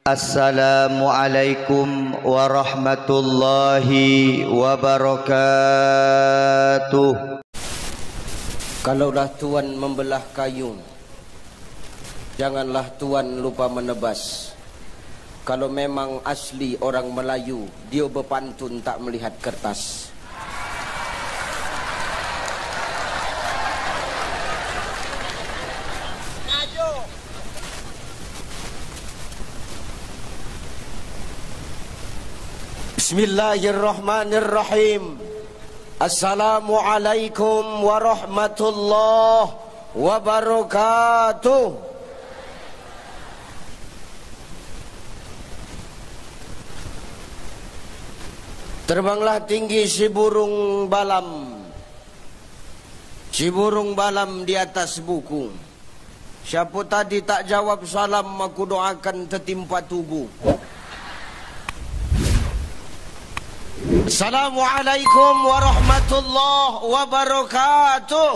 Assalamualaikum warahmatullahi wabarakatuh. Kalaulah Tuan membelah kayu, janganlah Tuan lupa menebas. Kalau memang asli orang Melayu, dia berpantun tak melihat kertas. Bismillahirrahmanirrahim. Assalamualaikum warahmatullahi wabarakatuh. Terbanglah tinggi si burung balam. Si burung balam di atas buku. Siapa tadi tak jawab salam, aku doakan tertimpa tubuh. Assalamualaikum warahmatullahi wabarakatuh.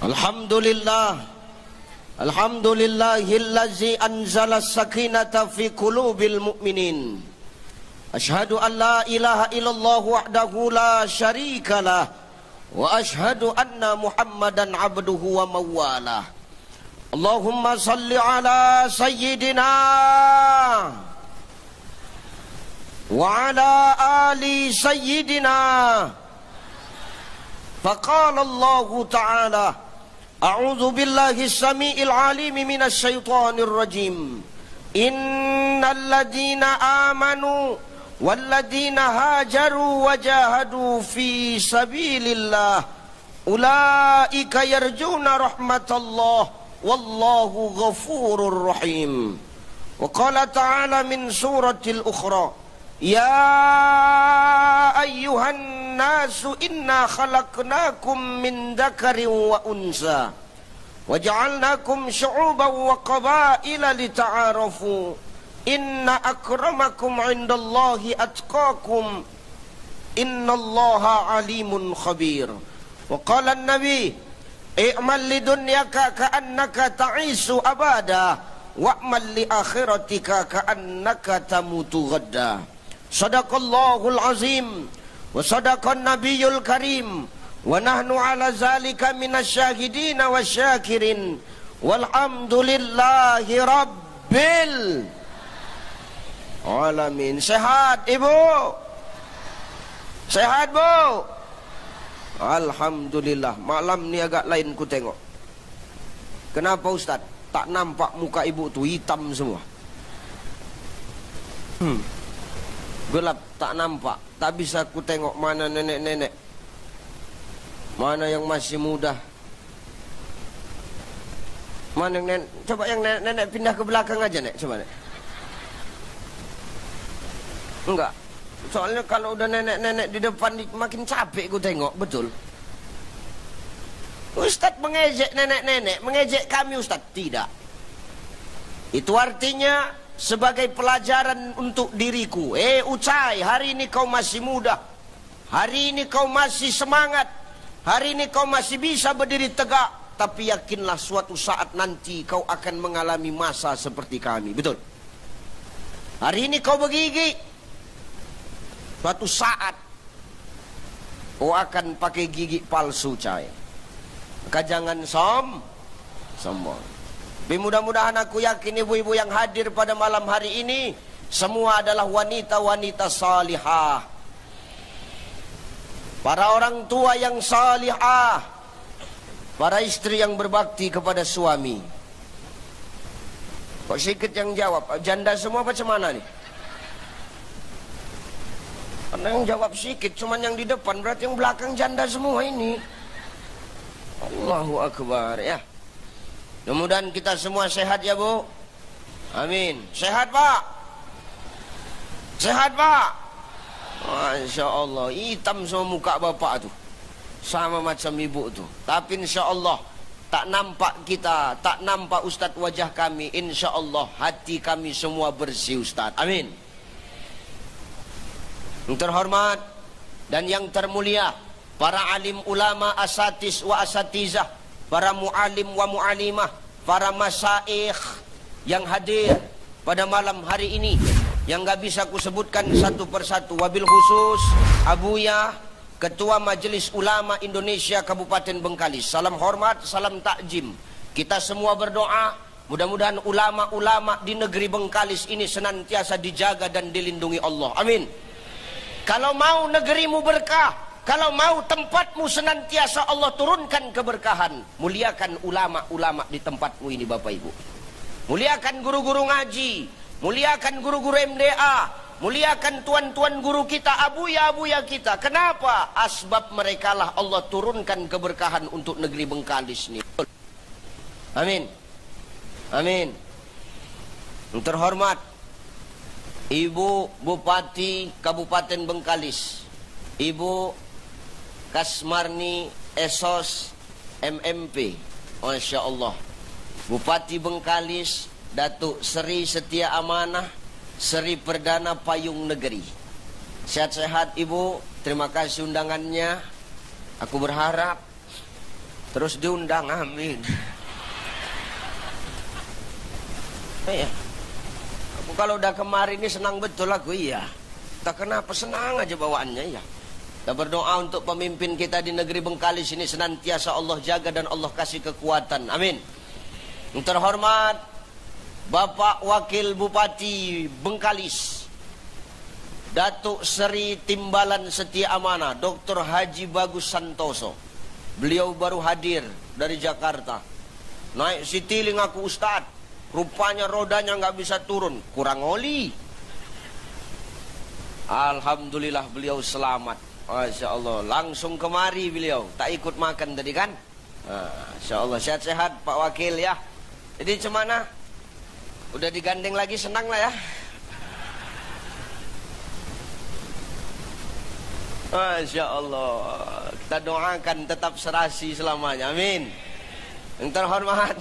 Alhamdulillah. Alhamdulillahillazi anzala as-sakinata fi qulubil mu'minin. Ashhadu an la ilaha illallah wahdahu la syarikalah wa ashhadu anna Muhammadan abduhu wa mawalah. Allahumma salli ala sayyidina wa ala ali sayyidina. Faqala Allah ta'ala, a'udzu billahi as-sami'il 'alim minasy syaithanir rajim. Innal ladzina amanu wal ladzina hajaru wa jahadu fi sabilillah ulaika yarjuna rahmatallah wallahu ghafurur rahim. Wa qala ta'ala min suratil ukhra, ya ayyuhan nasu inna khalaqnakum min dzakarin wa unsa wa ja'alnakum syu'uban wa qabaila lita'arafu inna akramakum 'indallahi atqakum innallaha alimun khabir. Wa qala an-nabi, i'mal lidunyaka ka'annaka ta'isu abada wa'mal li akhiratika ka'annaka tamutu ghadda. Sadaqallahul azim wa sadaqan nabiyyul karim wa nahnu ala zalika minasyahidina wasyakirin walhamdulillahi rabbil alamin. Sehat ibu? Sehat bu? Alhamdulillah. Malam ni agak lain ku tengok. Kenapa Ustaz? Tak nampak muka ibu tu, hitam semua. Gelap, tak nampak. Tak bisa ku tengok mana nenek-nenek, mana yang masih muda, mana yang nenek. Coba yang nenek pindah ke belakang aja, Nek. Coba, Nek. Enggak. Soalnya kalau udah nenek-nenek di depan makin capek ku tengok, betul. Ustaz mengejek nenek-nenek, mengejek kami Ustaz. Tidak. Itu artinya sebagai pelajaran untuk diriku. Ucai, hari ini kau masih muda. Hari ini kau masih semangat. Hari ini kau masih bisa berdiri tegak. Tapi yakinlah suatu saat nanti kau akan mengalami masa seperti kami. Betul. Hari ini kau bergigi. Suatu saat kau akan pakai gigi palsu, cai. Maka jangan sombong. Tapi mudah-mudahan aku yakin ibu-ibu yang hadir pada malam hari ini semua adalah wanita-wanita salihah. Para orang tua yang salihah. Para istri yang berbakti kepada suami. Kok sikit yang jawab? Janda semua macam mana nih? Karena yang jawab sikit, cuman yang di depan, berarti yang belakang janda semua ini. Allahu Akbar, ya. Mudah-mudahan kita semua sehat ya Bu. Amin. Sehat Pak? Sehat Pak? Masya Allah, hitam semua muka bapak tuh. Sama macam ibu tuh. Tapi insya Allah, tak nampak kita, tak nampak Ustadz wajah kami. Insya Allah hati kami semua bersih Ustadz. Amin. Yang terhormat dan yang termulia, para alim ulama, asatis wa asatizah, para mu'alim wa mu'alimah, para masyaikh yang hadir pada malam hari ini, yang gak bisa ku sebutkan satu persatu. Wabil khusus Abuya, Ketua Majelis Ulama Indonesia Kabupaten Bengkalis. Salam hormat, salam takjim. Kita semua berdoa, mudah-mudahan ulama-ulama di negeri Bengkalis ini senantiasa dijaga dan dilindungi Allah. Amin. Kalau mau negerimu berkah, kalau mau tempatmu senantiasa Allah turunkan keberkahan, muliakan ulama-ulama di tempatmu ini Bapak Ibu. Muliakan guru-guru ngaji, muliakan guru-guru MDA, muliakan tuan-tuan guru kita, abuya-abuya kita. Kenapa? Asbab merekalah Allah turunkan keberkahan untuk negeri Bengkalis ini. Amin. Amin. Yang terhormat Ibu Bupati Kabupaten Bengkalis, Ibu Kasmarni Esos MMP, Masya Allah. Bupati Bengkalis Datuk Seri Setia Amanah Seri Perdana Payung Negeri. Sehat-sehat Ibu. Terima kasih undangannya. Aku berharap terus diundang. Amin. Ya. Aku kalau udah kemarin ini senang betul aku. Iya. Tak kenapa senang aja bawaannya ya. Kita berdoa untuk pemimpin kita di negeri Bengkalis ini senantiasa Allah jaga dan Allah kasih kekuatan. Amin. Yang terhormat Bapak Wakil Bupati Bengkalis Datuk Seri Timbalan Setia Amanah Dr. Haji Bagus Santoso. Beliau baru hadir dari Jakarta. Naik Citylink aku Ustadz, rupanya rodanya nggak bisa turun, kurang oli. Alhamdulillah beliau selamat. Masya Allah, langsung kemari beliau, tak ikut makan tadi kan. Masya Allah, sehat-sehat Pak Wakil ya. Jadi cemana? Udah digandeng lagi, senang lah ya. Masya Allah. Kita doakan tetap serasi selamanya. Amin. Yang terhormat.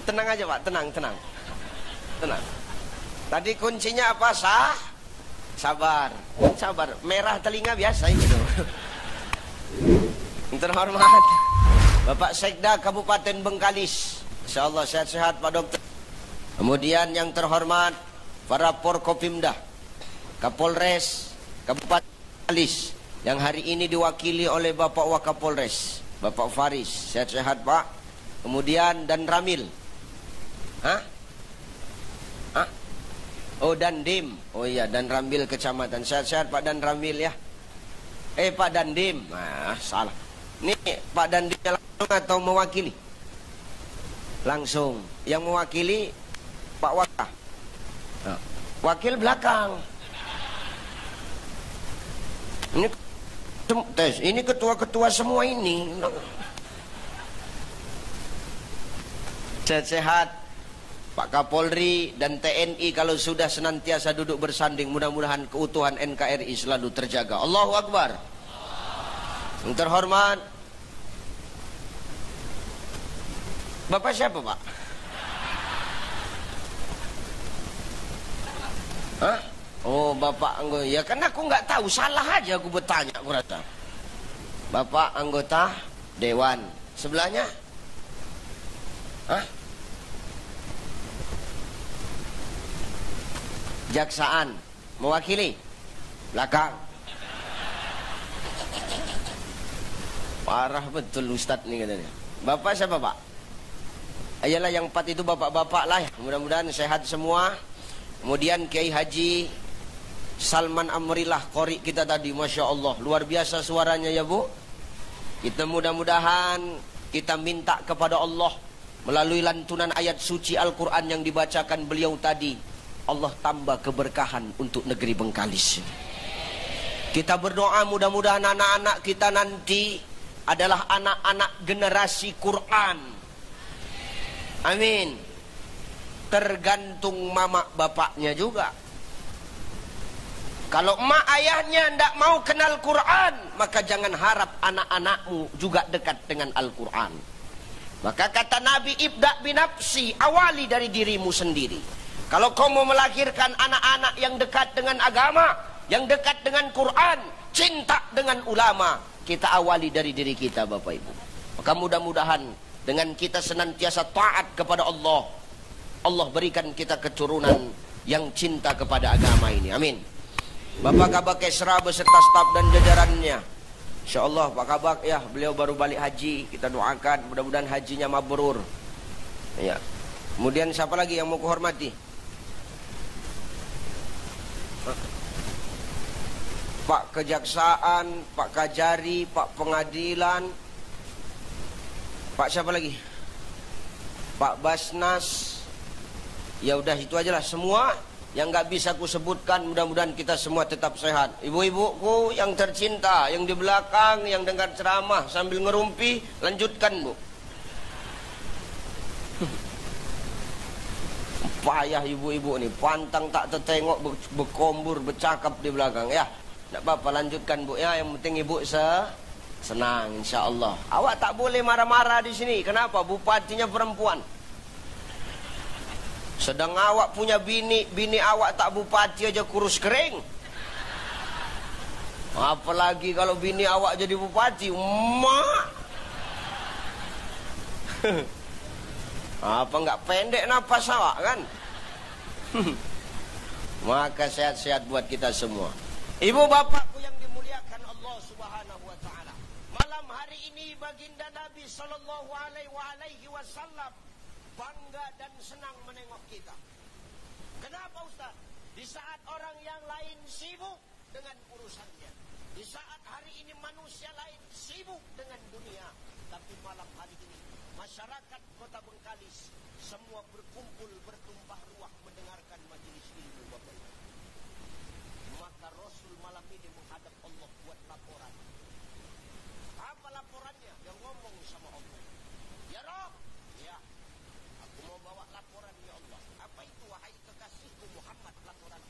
Tenang aja Pak, tenang. Tenang. Tadi kuncinya apa? Sabar. Merah telinga biasa gitu. Yang terhormat Bapak Sekda Kabupaten Bengkalis. Insya Allah sehat-sehat Pak Dokter. Kemudian yang terhormat para Porkopimda, Kapolres Kabupaten Bengkalis yang hari ini diwakili oleh Bapak Wakapolres, Bapak Faris. Sehat-sehat Pak. Kemudian dan Ramil. Oh Dandim. Oh iya, Dan Ramil Kecamatan. Sehat-sehat Pak Dan Ramil ya. Pak Dandim. Salah. Ini Pak Dandim langsung atau mewakili? Langsung. Yang mewakili Pak Waka. Wakil belakang. Ini ketua-ketua semua ini. Sehat-sehat Pak Kapolri dan TNI kalau sudah senantiasa duduk bersanding, mudah-mudahan keutuhan NKRI selalu terjaga. Allahu Akbar. Yang terhormat Bapak siapa Pak? Oh Bapak anggota. Ya kan aku nggak tahu, salah aja aku bertanya, aku rasa. Bapak anggota Dewan. Sebelahnya? Jaksaan. Mewakili? Belakang. Parah betul Ustadz nih katanya. Bapak siapa Pak? Ayalah yang 4 itu bapak-bapak lah ya. Mudah-mudahan sehat semua. Kemudian Kiai Haji Salman Amrillah Qori kita tadi, Masya Allah, luar biasa suaranya ya Bu. Kita mudah-mudahan kita minta kepada Allah melalui lantunan ayat suci Al-Quran yang dibacakan beliau tadi, Allah tambah keberkahan untuk negeri Bengkalis. Kita berdoa mudah-mudahan anak-anak kita nanti adalah anak-anak generasi Quran. Amin. Tergantung mama bapaknya juga. Kalau emak ayahnya tidak mau kenal Quran, maka jangan harap anak-anakmu juga dekat dengan Al-Quran. Maka kata Nabi, ibda binafsi, awali dari dirimu sendiri. Kalau kau mau melahirkan anak-anak yang dekat dengan agama, yang dekat dengan Quran, cinta dengan ulama, kita awali dari diri kita Bapak Ibu. Maka mudah-mudahan dengan kita senantiasa taat kepada Allah, Allah berikan kita keturunan yang cinta kepada agama ini. Amin. Bapak Kabak Kesra beserta staf dan jajarannya, InsyaAllah Pak Kabak ya, beliau baru balik haji. Kita doakan mudah-mudahan hajinya mabrur ya. Kemudian siapa lagi yang mau kuhormati? Pak Kejaksaan, Pak Kajari, Pak Pengadilan, Pak siapa lagi? Pak Basnas. Ya udah itu aja lah, semua yang nggak bisa ku sebutkan. Mudah-mudahan kita semua tetap sehat. Ibu-ibuku yang tercinta, yang di belakang, yang dengar ceramah sambil ngerumpi, lanjutkan Bu. Payah ibu-ibu nih, pantang tak tertengok, berkombur, bercakap di belakang ya. Tidak apa-apa, lanjutkan Bu ya. Yang penting ibu senang insya Allah. Awak tak boleh marah-marah di sini. Kenapa? Bupatinya perempuan. Sedang awak punya bini awak tak bupati aja kurus kering. Apalagi kalau bini awak jadi bupati, mak. Apa nggak pendek napas awak kan? Maka sehat-sehat buat kita semua. Ibu bapakku yang dimuliakan Allah Subhanahu wa taala. Malam hari ini baginda Nabi sallallahu alaihi wasallam bangga dan senang menengok kita. Kenapa Ustaz? Di saat orang yang lain sibuk dengan urusannya, di saat hari ini manusia lain sibuk dengan dunia, tapi malam hari ini masyarakat Kota Bengkalis semua berkumpul bertumpah ruah mendengarkan majelis ilmu Bapak Ibu. Maka Rasul malam ini menghadap Allah buat laporan. Apa laporannya? Yang ngomong sama Allah, ya Rabb, ya, aku mau bawa laporan ya Allah. Apa itu wahai kekasihku Muhammad? Laporan,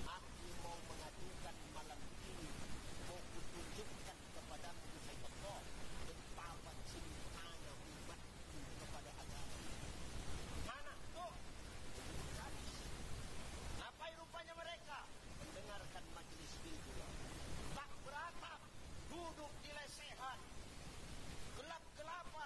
aku mau mengadukan malam ini, mau kutunjukkan kepadamu wahai Allah betapa cintanya umatku kepada agama ini. Mana tuh? Apa rupanya mereka mendengarkan majelis ilmu, tak beratap, duduk di lesehan, gelap-gelapan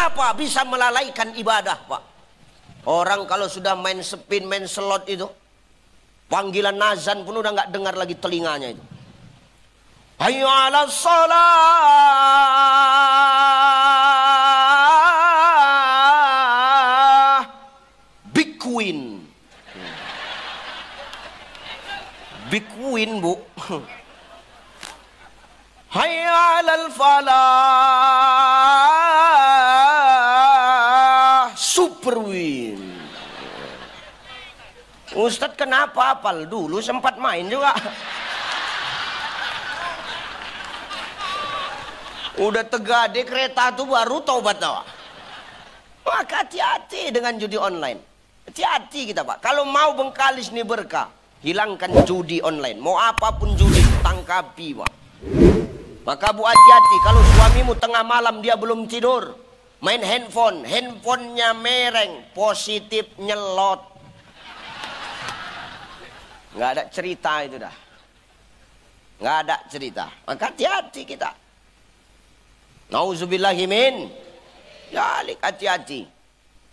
Kenapa bisa melalaikan ibadah, Pak? Orang kalau sudah main spin, main slot itu, panggilan azan pun udah nggak dengar lagi telinganya itu. Hayya 'alas shalah. Big Queen. Big Queen, Bu. Hayya 'alal falah. Super Win. Ustadz kenapa hafal? Dulu sempat main juga. Udah tegade kereta tuh baru taubat tau. Maka hati-hati dengan judi online. Hati-hati kita, Pak. Kalau mau Bengkalis nih berkah, hilangkan judi online. Mau apapun judi, tangkapi, Pak. Maka Bu, hati-hati kalau suamimu tengah malam dia belum tidur, main handphone, handphonenya mereng, positif nyelot. Nggak ada cerita itu dah. Nggak ada cerita. Maka hati-hati kita. Nauzubillahimin. Jalik, hati-hati.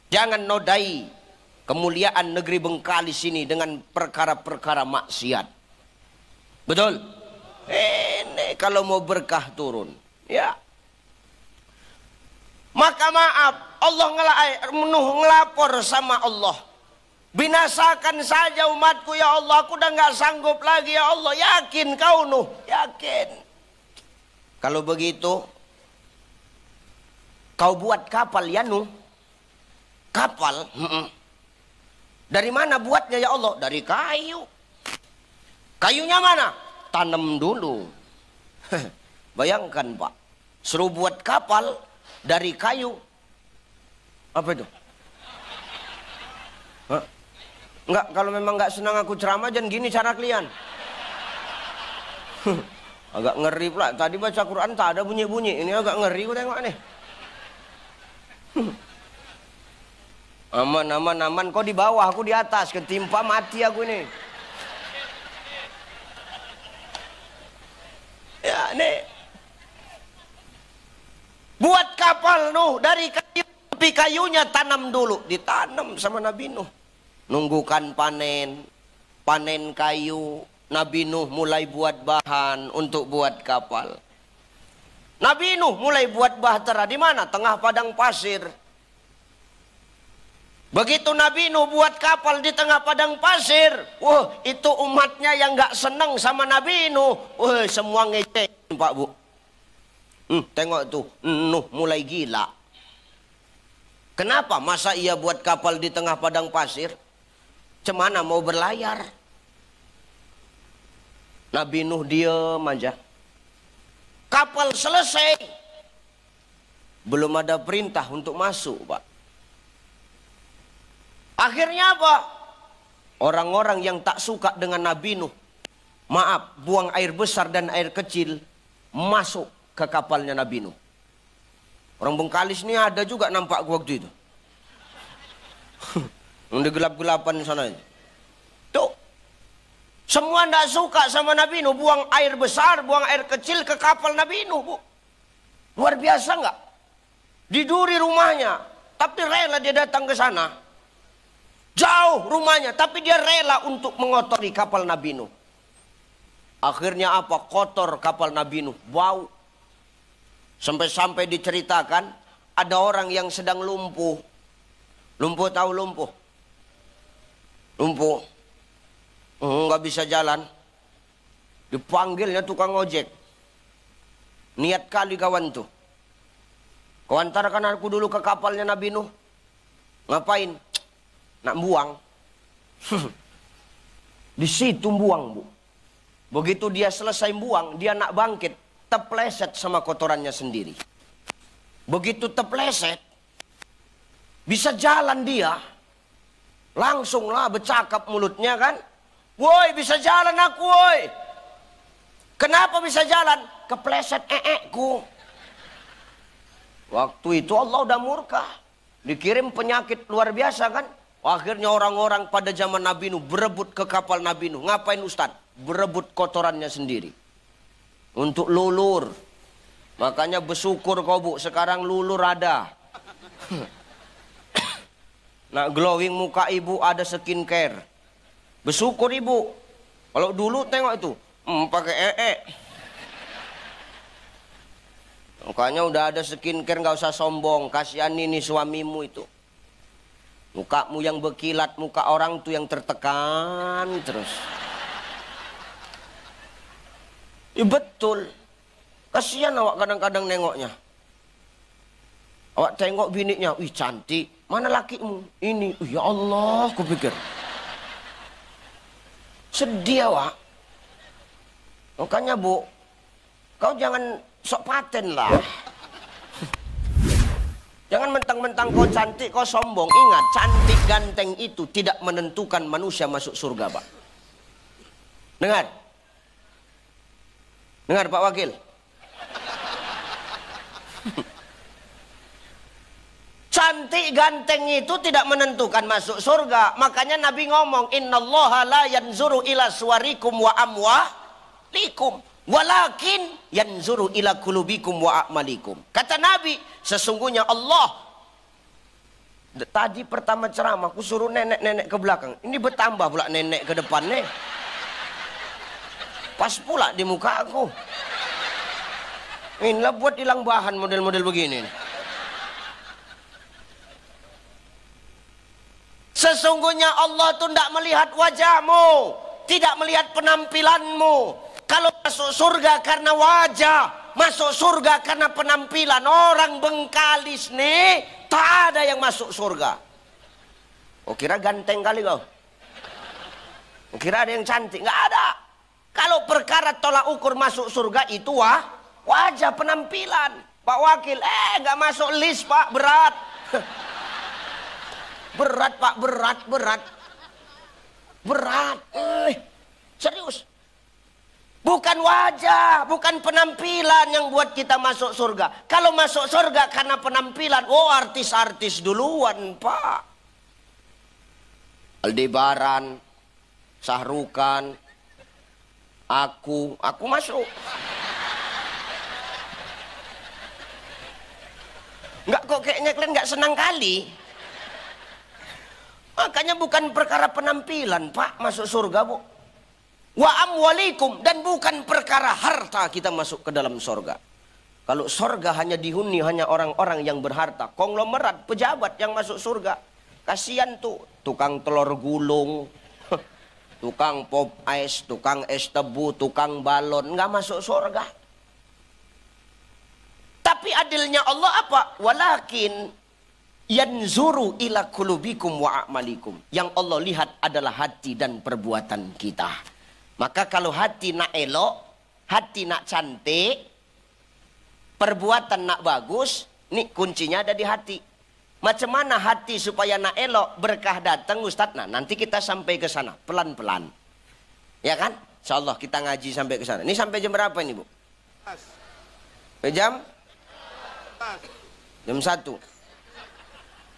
Jangan nodai kemuliaan negeri Bengkalis ini dengan perkara-perkara maksiat. Betul? Ini kalau mau berkah turun. Ya. Maka maaf, Allah ngelapor sama Allah. Binasakan saja umatku ya Allah, aku udah nggak sanggup lagi ya Allah. Yakin kau Nuh? Yakin. Kalau begitu, kau buat kapal ya Nuh? Kapal? Dari mana buatnya ya Allah? Dari kayu. Kayunya mana? Tanam dulu. Bayangkan Pak, suruh buat kapal dari kayu. Apa itu? Hah? Enggak, kalau memang nggak senang aku ceramah jangan gini cara kalian. Agak ngeri pula. Tadi baca Quran tak ada bunyi-bunyi. Ini agak ngeri aku tengok nih. Aman, aman, aman. Kau di bawah, aku di atas. Ketimpa mati aku ini. Ya, nih. Buat kapal Nuh dari kayu. Tapi kayunya tanam dulu. Ditanam sama Nabi Nuh. Nunggukan panen. Panen kayu. Nabi Nuh mulai buat bahan untuk buat kapal. Nabi Nuh mulai buat bahtera. Di mana? Tengah padang pasir. Begitu Nabi Nuh buat kapal di tengah padang pasir. Wah, itu umatnya yang gak seneng sama Nabi Nuh. Wah, semua ngecek Pak Bu. Tengok tuh, Nuh mulai gila. Kenapa? Masa ia buat kapal di tengah padang pasir? Cemana mau berlayar? Nabi Nuh diam aja. Kapal selesai. Belum ada perintah untuk masuk, Pak. Akhirnya apa? Orang-orang yang tak suka dengan Nabi Nuh, maaf, buang air besar dan air kecil masuk ke kapalnya Nabi Nuh. Orang Bengkalis ini ada juga nampak gua waktu itu. Yang gelap-gelapan sana. Tuh. Semua tidak suka sama Nabi Nuh. Buang air besar, buang air kecil ke kapal Nabi Nuh, Bu. Luar biasa nggak? Diduri rumahnya. Tapi rela dia datang ke sana. Jauh rumahnya. Tapi dia rela untuk mengotori kapal Nabi Nuh. Akhirnya apa? Kotor kapal Nabi Nuh. Bau. Sampai-sampai diceritakan. Ada orang yang sedang lumpuh. Lumpuh, tahu lumpuh? Lumpuh. Nggak bisa jalan. Dipanggilnya tukang ojek. Niat kali kawan tuh. Kau antarkan aku dulu ke kapalnya Nabi Nuh. Ngapain? Nak buang. Di situ buang, Bu. Begitu dia selesai buang, dia nak bangkit. Terpleset sama kotorannya sendiri. Begitu terpleset, bisa jalan dia. Langsunglah bercakap mulutnya kan. Woi, bisa jalan aku, woi. Kenapa bisa jalan? Kepleset ku. Waktu itu Allah udah murka. Dikirim penyakit luar biasa kan. Akhirnya orang-orang pada zaman Nabi Nuh berebut ke kapal Nabi Nuh. Ngapain Ustaz? Berebut kotorannya sendiri. Untuk lulur. Makanya bersyukur kau Bu, sekarang lulur ada. Nak glowing muka ibu ada skincare. Bersyukur ibu. Kalau dulu tengok itu, pakai Mukanya udah ada skincare, nggak usah sombong. Kasihan ini suamimu itu. Mukamu yang berkilat, muka orang tuh yang tertekan terus. Ya betul. Kasihan awak kadang-kadang nengoknya. Awak tengok biniknya, wih cantik. Mana lakimu? Ini, ya Allah, kupikir. Sedih awak. Makanya bu, kau jangan sok paten lah. Jangan mentang-mentang kau cantik, kau sombong. Ingat, cantik ganteng itu tidak menentukan manusia masuk surga, Pak. Dengar. Dengar, Pak Wakil. Cantik ganteng itu tidak menentukan masuk surga. Makanya Nabi ngomong, innallaha la yanzuru ila suwarikum wa amwalikum, walakin yanzuru ila kulubikum wa a'malikum. Kata Nabi, sesungguhnya Allah. Tadi pertama ceramah, aku suruh nenek-nenek ke belakang. Ini bertambah pula nenek ke depan nih. Pas pula di muka aku. Inilah buat hilang bahan model-model begini. Sesungguhnya Allah tuh tidak melihat wajahmu, tidak melihat penampilanmu. Kalau masuk surga karena wajah, masuk surga karena penampilan. Orang Bengkalis nih, tak ada yang masuk surga. Oh kira ganteng kali kau? Oh, kira ada yang cantik? Nggak ada. Kalau perkara tolak ukur masuk surga itu wajah penampilan. Pak Wakil, nggak masuk list Pak, berat. Berat Pak, berat. Serius. Bukan wajah, bukan penampilan yang buat kita masuk surga. Kalau masuk surga karena penampilan, artis-artis duluan Pak. Aldebaran, Sahrukan, aku masuk. Enggak kok kayaknya kalian nggak senang kali. Makanya bukan perkara penampilan Pak masuk surga bu. Wa amwalikum, dan bukan perkara harta kita masuk ke dalam surga. Kalau surga hanya dihuni hanya orang-orang yang berharta, konglomerat, pejabat yang masuk surga. Kasihan tuh tukang telur gulung, tukang pop ice, tukang es tebu, tukang balon, nggak masuk surga. Tapi adilnya Allah apa? Walakin yanzuru ila kulubikum wa a'malikum. Yang Allah lihat adalah hati dan perbuatan kita. Maka kalau hati nak elok, hati nak cantik, perbuatan nak bagus, nih kuncinya ada di hati. Macam mana hati supaya nak elok, berkah datang Ustaz? Nah, nanti kita sampai ke sana pelan-pelan. Ya kan? Insyaallah kita ngaji sampai ke sana. Ini sampai jam berapa ini, Bu? Jam 1.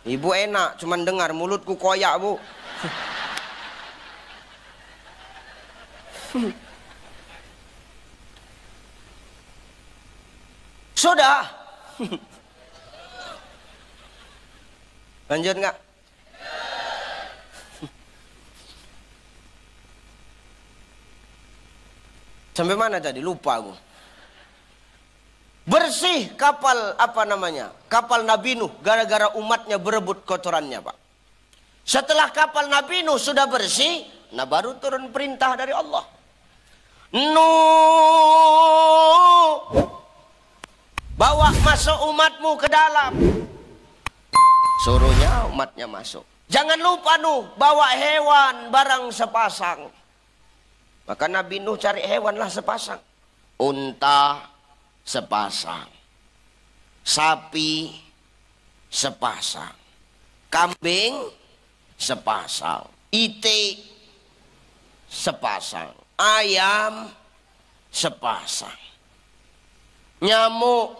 Ibu enak, cuman dengar mulutku koyak, Bu. Sudah. Lanjut nggak? Sampai mana tadi? Lupa aku. Bersih kapal apa namanya? Kapal Nabi Nuh gara-gara umatnya berebut kotorannya, Pak. Setelah kapal Nabi Nuh sudah bersih, nah baru turun perintah dari Allah. Nuh, bawa masuk umatmu ke dalam. Suruhnya umatnya masuk. Jangan lupa Nuh, bawa hewan barang sepasang. Maka Nabi Nuh cari hewanlah sepasang. Unta sepasang, sapi sepasang, kambing sepasang, itik sepasang, ayam sepasang, nyamuk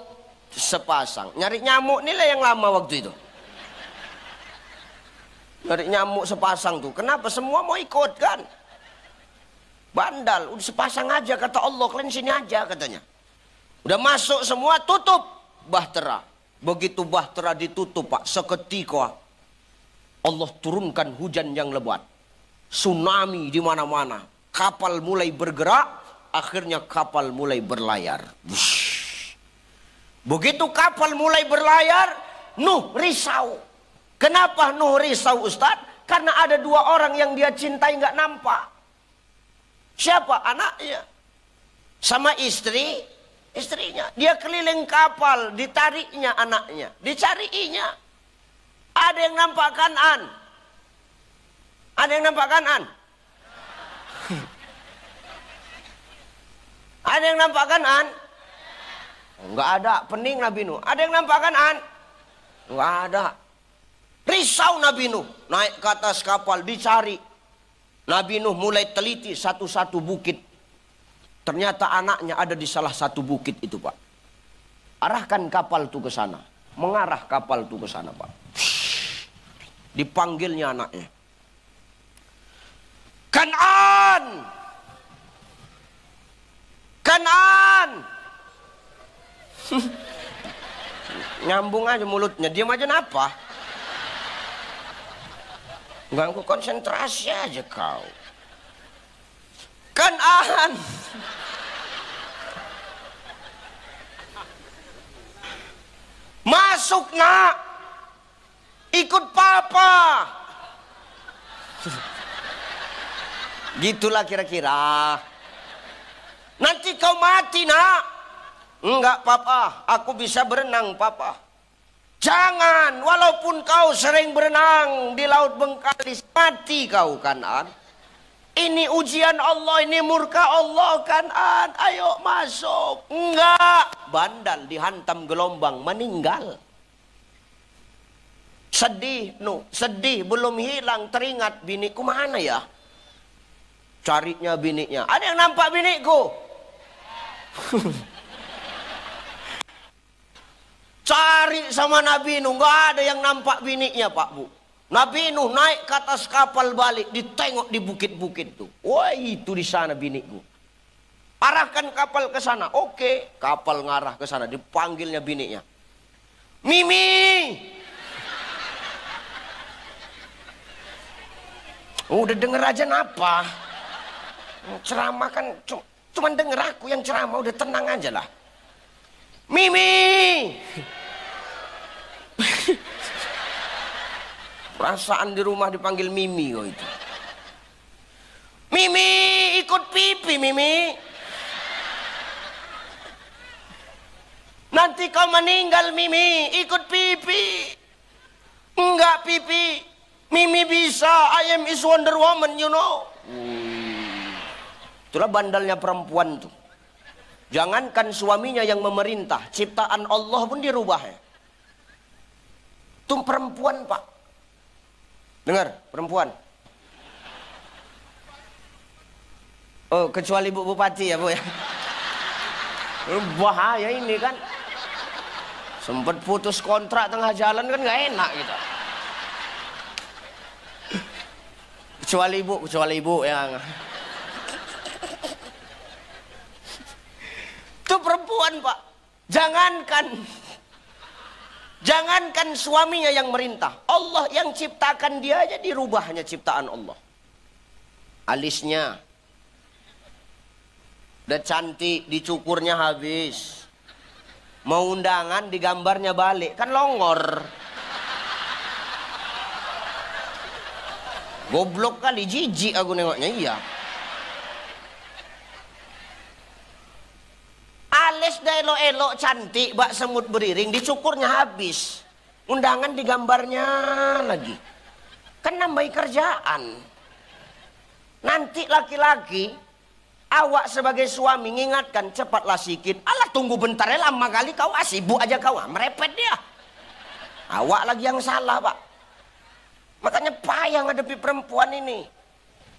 sepasang. Nyari nyamuk inilah yang lama waktu itu. Nyari nyamuk sepasang tuh. Kenapa? Semua mau ikut kan? Bandal, udah sepasang aja kata Allah, kalian sini aja katanya. Udah masuk semua, tutup bahtera. Begitu bahtera ditutup Pak, seketika Allah turunkan hujan yang lebat. Tsunami di mana-mana. Kapal mulai bergerak, akhirnya kapal mulai berlayar. Wush. Begitu kapal mulai berlayar, Nuh risau. Kenapa Nuh risau Ustaz? Karena ada dua orang yang dia cintai nggak nampak. Siapa? Anaknya. Sama istrinya. Dia keliling kapal, ditariknya anaknya, dicariinya. Ada yang nampak Kan'an? Ada yang nampak Kan'an? Ada yang nampak Kan'an? Enggak ada, pening Nabi Nuh. Ada yang nampak Kan'an? Enggak ada. Risau Nabi Nuh, naik ke atas kapal, dicari. Nabi Nuh mulai teliti satu-satu bukit. Ternyata anaknya ada di salah satu bukit itu Pak. Arahkan kapal itu ke sana. Mengarah kapal itu ke sana Pak. Dipanggilnya anaknya. Kan'an! Kan'an! Nyambung aja mulutnya. Diam aja napa? Ganggu konsentrasi aja kau. Kan'an! Masuk nak! Ikut papa! Gitulah kira-kira. Nanti kau mati nak! Enggak papa, aku bisa berenang papa. Jangan, walaupun kau sering berenang di laut Bengkalis, mati kau Kan'an. Ini ujian Allah, ini murka Allah Kan'an. Ayo masuk. Enggak. Bandal dihantam gelombang, meninggal. Sedih, Nuh. Sedih, belum hilang. Teringat, biniku mana ya? Carinya bininya. Ada yang nampak biniku? Cari sama Nabi Nuh. Enggak ada yang nampak bininya Pak Bu. Nabi Nuh naik ke atas kapal balik, ditengok di bukit-bukit tuh. Wah, itu di sana biniku. Arahkan kapal ke sana. Oke, kapal ngarah ke sana, dipanggilnya bininya. Mimi. Udah denger aja napa? Ceramah kan cuman denger aku yang ceramah, udah tenang aja lah. Mimi. Perasaan di rumah dipanggil Mimi kok itu. Mimi, ikut pipi Mimi. Nanti kau meninggal Mimi, ikut pipi. Enggak pipi. Mimi bisa, I am is Wonder Woman, you know. Itulah bandalnya perempuan tuh. Jangankan suaminya yang memerintah, ciptaan Allah pun dirubah ya. Itu perempuan Pak. Dengar, perempuan. Oh, kecuali Bu Bupati ya, Bu ya. Bahaya ini kan. Sempat putus kontrak tengah jalan kan nggak enak gitu. Kecuali Ibu yang. Itu perempuan, Pak. Jangankan suaminya yang merintah, Allah yang ciptakan dia aja dirubahnya ciptaan Allah. Alisnya udah cantik, dicukurnya habis. Mau undangan digambarnya balik, kan longor. Goblok kali, jijik aku nengoknya, iya. Alis dah elok-elok cantik, bak semut beriring, dicukurnya habis. Undangan digambarnya lagi. Kan nambahi kerjaan. Nanti laki-laki, awak sebagai suami ngingatkan, cepatlah sikit. Alah tunggu bentar ya, lama kali kau sibuk aja kau, merepet dia. Awak lagi yang salah Pak. Makanya payah ngadepi perempuan ini.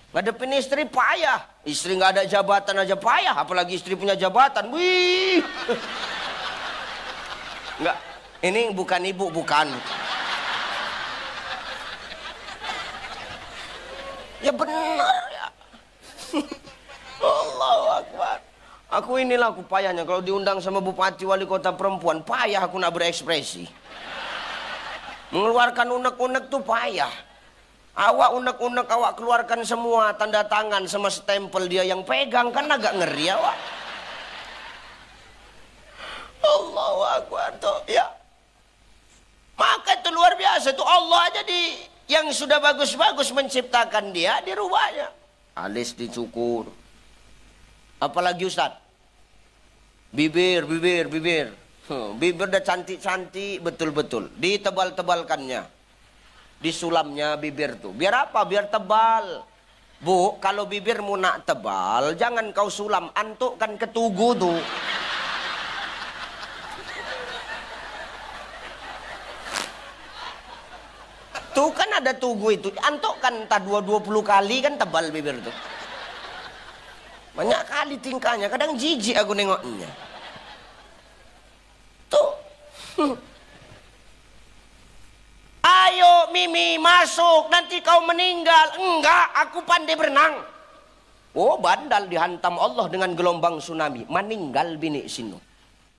Ngadepin istri payah. Istri nggak ada jabatan aja payah, apalagi istri punya jabatan. Wih. Nggak, ini bukan ibu, bukan. Ya benar ya. Allahu Akbar. Aku inilah aku payahnya. Kalau diundang sama bupati wali kota perempuan, payah aku nak berekspresi. Mengeluarkan unek-unek tuh payah. Awak unek-unek awak keluarkan semua tanda tangan sama stempel dia yang pegang, kan agak ngeri awak. Allahu Akbar tuh ya. Maka itu luar biasa tuh, Allah aja yang sudah bagus-bagus menciptakan dia dirubahnya. Alis dicukur. Apalagi Ustaz? Bibir. Bibir udah cantik-cantik betul-betul. Ditebal-tebalkannya. Disulamnya bibir tuh. Biar apa? Biar tebal. Bu, kalau bibirmu nak tebal, jangan kau sulam, antukkan ke tugu tuh. Tuh kan ada tugu itu, antukkan entah 20 kali kan tebal bibir tuh. Banyak kali tingkahnya, kadang jijik aku nengoknya. Tuh. Ayo Mimi masuk, nanti kau meninggal. Enggak, aku pandai berenang. Oh bandal dihantam Allah dengan gelombang tsunami. Meninggal bini sinu.